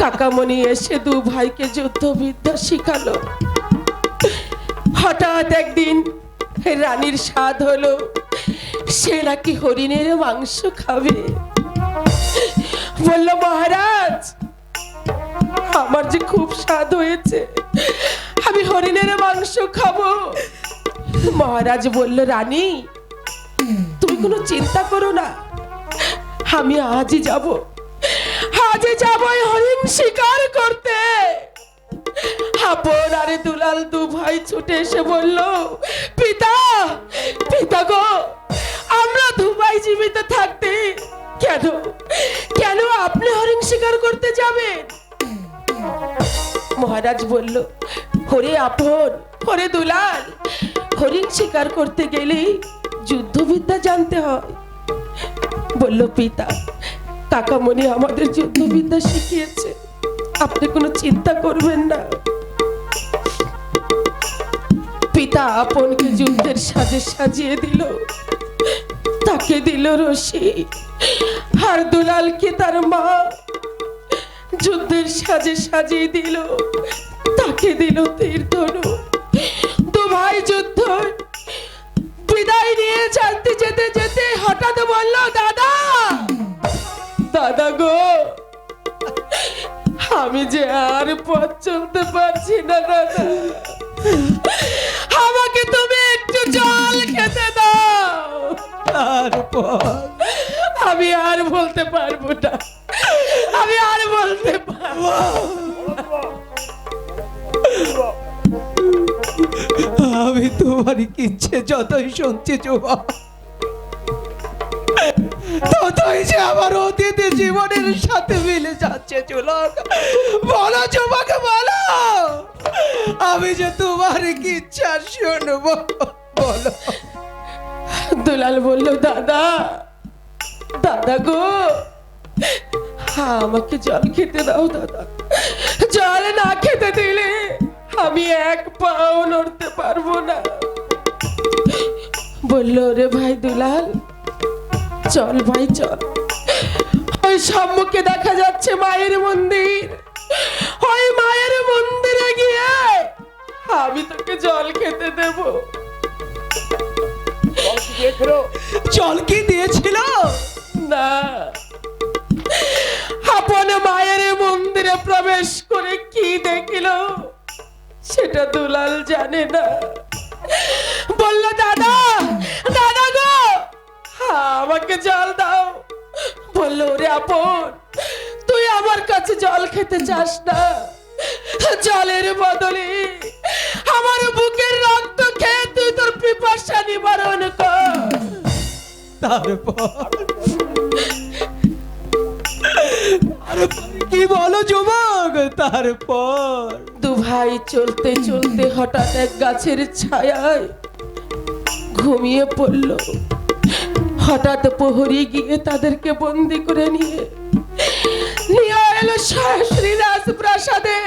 কাকামণি এসে দু ভাইকে যুদ্ধবিদ্যা শিখালো। হঠাৎ একদিন রানীর স্বাদ হলো সে নাকি হরিণের মাংস খাবে। বলল মহারাজ আমার যে খুব স্বাদ হয়েছে, আমি হরিণের মাংস খাবো। মহারাজ বলল রানী তুমি কোনো চিন্তা করো না, আমি আজই যাব হরিণ শিকার করতে। আপন আরে দুলাল দু ভাই ছুটে এসে বলল পিতা পিতা গো, আমরা দু ভাই জীবিত থাকতে কেন কেন আপনি হরিণ শিকার করতে যাবেন? মহারাজ বলল হরে আপন হরে দুলাল, হরিণ শিকার করতে গেলে যুদ্ধবিদ্যা জানতে হয়। বলল পিতা কাকামণি আমাদের যুদ্ধবিদ্যা শিখিয়েছে, আপনি কোনো চিন্তা করবেন না। পিতা আপনকে যুদ্ধের সাজে সাজিয়ে দিল, তাকে দিল রশি, আর দুলালকে তার মা যুদ্ধের সাজে সাজিয়ে দিল, তাকে দিল তীর ধনুক। দু ভাই যুদ্ধ বিদায় নিয়ে চলতে যেতে যেতে হঠাৎ বলল দাদা দাদা গো, আমি যে আর পথ চলতে পারছি না দাদা, আমাকে তুমি একটু জল খেতে দাও। তারপর আমি আর বলতে পারবো না, আমি আর বলতে পারবো। আমি তোমার ইচ্ছে যতই শুনছি যুবক, ততই যে আমার অতীত জীবনের সাথে মিলে যাচ্ছে। যুবক বলো, যুবক বলো, আমি যে তোমার ইচ্ছা শুনবো, বলো। দুলাল বলল দাদা দাদা গো, আমাকে জল খেতে দাও দাদা, জল না খেতে দিলে আমি এক পাও নড়তে পারবো না। বলল রে ভাই দুলাল চল ভাই চল, ওই সম্মুখে দেখা যাচ্ছে মায়ের মন্দির, ওই মায়ের মন্দিরে গিয়ে আমি তোকে জল খেতে দেব। জল কি দিয়েছিল? না, আপন মায়ের মন্দিরে প্রবেশ করে কি দেখিল সেটা দুলাল জানে না। বলল দাদা দাদা গো, আমাকে জল দাও। বলল ওরে আপন তুই আমার কাছে জল খেতে চাস না, জলের বদলে আমার বুকের রক্ত খেয়ে তুই তোর পিপাসা নিবারণ কর। তারপর কি বলো যুবক? তারপর দু ভাই চলতে চলতে হঠাৎ এক গাছের ছায়ায় ঘুমিয়ে পড়ল। হঠাৎ প্রহরী গিয়ে তাদেরকে বন্দি করে নিয়ে এলো সরাসরি রাজপ্রাসাদে।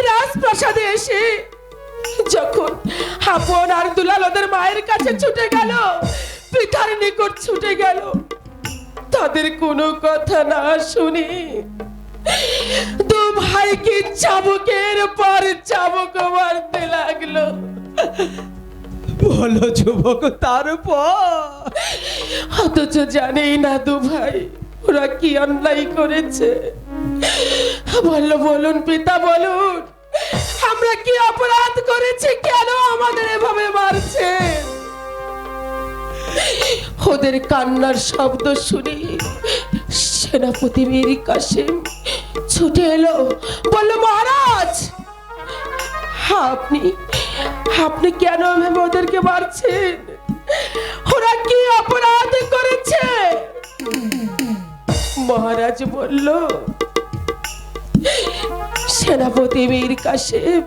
রাজপ্রাসাদে এসে যখন আপন আর দুলাল ওদের মায়ের কাছে ছুটে গেল, পিতার নিকট ছুটে গেল, তাদের কোনো কথা না শুনে দু ভাইকে চাবুকের পর চাবুক মারতে লাগলো। বলো যুবক তারপর? অথচ জানেই না দু ভাই ওরা কি অন্যায় করেছে। বলল বলুন পিতা বলুন, আমরা কি অপরাধ করেছি, কেন আমাদের এভাবে মারছে? ওদের কান্নার শব্দ শুনে সেনাপতি মীর কাসেম ছুটে এলো। বলল মহারাজ আপনি আপনি কেন এভাবে ওদেরকে মারছেন, ওরা কি অপরাধ করেছে? মহারাজ বলল সেনাপতি মীর কাসেম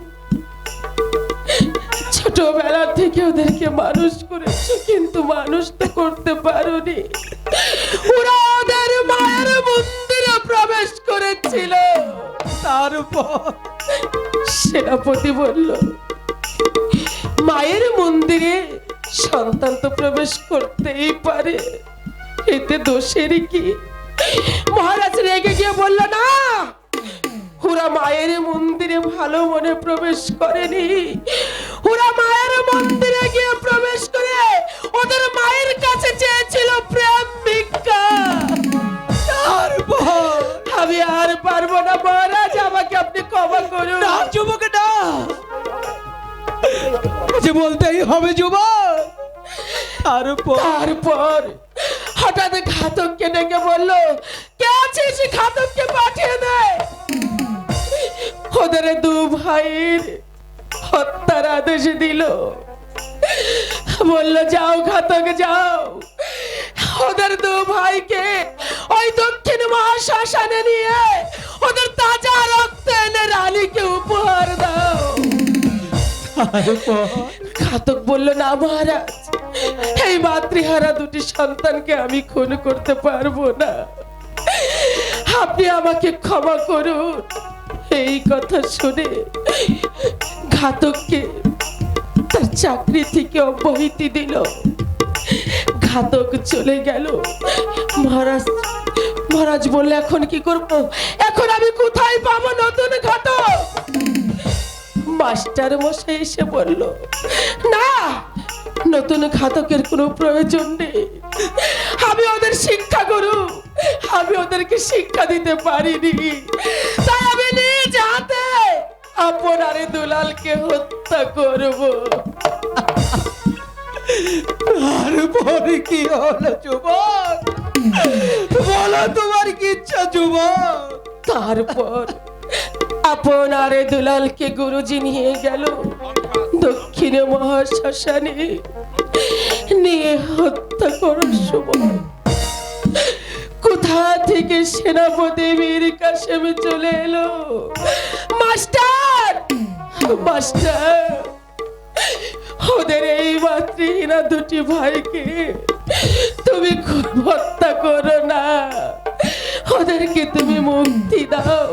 ছোটবেলা থেকে ওদেরকে মানুষ করেছো, কিন্তু মানুষ তো করতে পারোনি। ওরা ওদের মায়ের মন্দিরে প্রবেশ করেছিল। তারপর সেনাপতি বলল মায়ের মন্দিরে সন্তান তো প্রবেশ করতেই পারে, এতে দোষের কি? মহারাজ রেগে গিয়ে বলল না, ওরা মায়ের মন্দিরে ভালো মনে প্রবেশ করেনি, ওরা মায়ের মন্দিরে গিয়ে প্রবেশ করে ওদের মায়ের কাছে চেয়েছিল প্রেম ভিক্ষা। তারপর আমি আর পারবো না মহারাজ, আমাকে আপনি ক্ষমা করুন। না যুবক না, যে বলতেই হবে যুবক। তারপর হঠাৎ ঘাতককে ডেকে বললো, কে আছিস ঘাতককে পাঠিয়ে দে। ওদের দু ভাইয়ের হত্যার আদেশ দিল, বলল যাও ঘাতক যাও, ওদের দু ভাইকে ওই দক্ষিণ মহাশ্মশানে নিয়ে ওদের তাজা রক্ত এনে রানীকে উপহার দাও। ঘাতক বলল, না মহারাজ, এই মাতৃহারা দুটি সন্তানকে আমি খুন করতে পারবো না, আপনি আমাকে ক্ষমা করুন। এই কথা শুনে ঘাতককে তার চাকরি থেকে অব্যাহতি দিল। ঘাতক চলে গেল। মহারাজ বললে, এখন কি করব? এখন আমি কোথায় পাবো নতুন ঘাতক? মাস্টার মশাই এসে বলল, না, নতুন ঘাতকের কোনো প্রয়োজন নেই, আমি ওদের শিক্ষা গুরু, আমি ওদেরকে শিক্ষা দিতে পারিনি, তাই আমি নিজ হাতে আপনার দুলালকে হত্যা করব। তারপরে কি হলো যুবক? বলো তোমার কি ইচ্ছা যুবক? তারপর আপনার দুলালকে গুরুজি নিয়ে গেল দক্ষিণ মহাশ্মশানে, নিয়ে হত্যা করার সময় কোথা থেকে সেনাপতি মীর কাসেম চলে এলো। মাস্টার, মাস্টার, ওদের এই মাতৃহীনা দুটি ভাইকে তুমি হত্যা করো না, ওদেরকে তুমি মুক্তি দাও।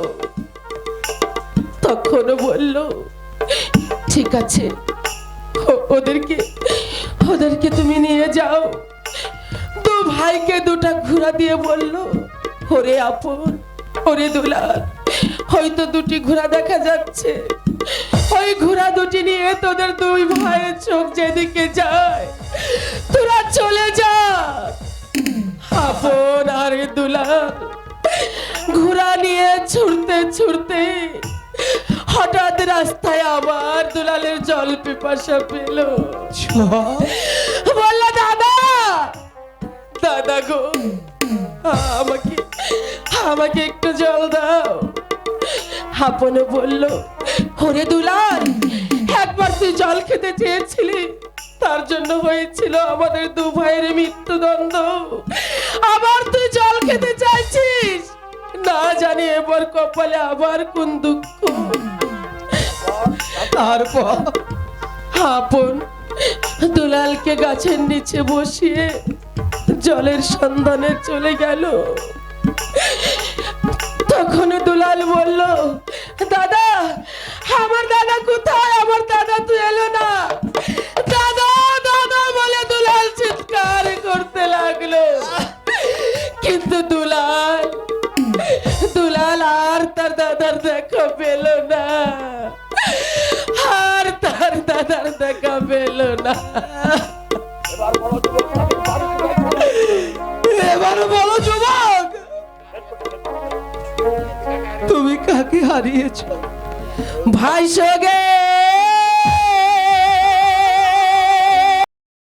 তখন বলল, ঠিক আছে, ওদেরকে তুমি নিয়ে যাও। দু ভাইকে দুটা ঘোড়া দিয়ে বলল, ওরে আপন, ওরে দুলাল, হয়তো দুটি ঘোড়া দেখা যাচ্ছে, ওই ঘোড়া দুটি নিয়ে তোদের দুই ভাইয়ের চোখ যেদিকে যায় তোরা চলে যা। আপন আর দুলাল ঘোড়া নিয়ে ছুটতে ছুটতে হঠাৎ রাস্তায় আবার দুলালের জল পিপাসা পেল। বলল, দাদা, দাদা গো, আমাকে একটু জল দাও। আপন বলল, ওরে দুলাল, একবার তুই জল খেতে চেয়েছিলি, তার জন্য হয়েছিল আমাদের দু ভাইয়ের মৃত্যুদণ্ড, আবার তুই জল খেতে চাইছিস, না জানি এবার কপালে আবার কোন দুঃখ। তারপর আপন দুলালকে গাছের নিচে বসিয়ে জলের সন্ধানে চলে গেল। তখন দুলাল বলল, দাদা, আমার দাদা কোথায়? আমার দাদা তো এলো না। দাদা, দাদা বলে দুলাল চিৎকার করতে লাগলো, কিন্তু দুলাল আর তার দাদার দেখা পেল না, আর তার দাদার দেখা পেল না। এবার বলো যুবক, তুমি কাকে হারিয়েছ? ভাই সগে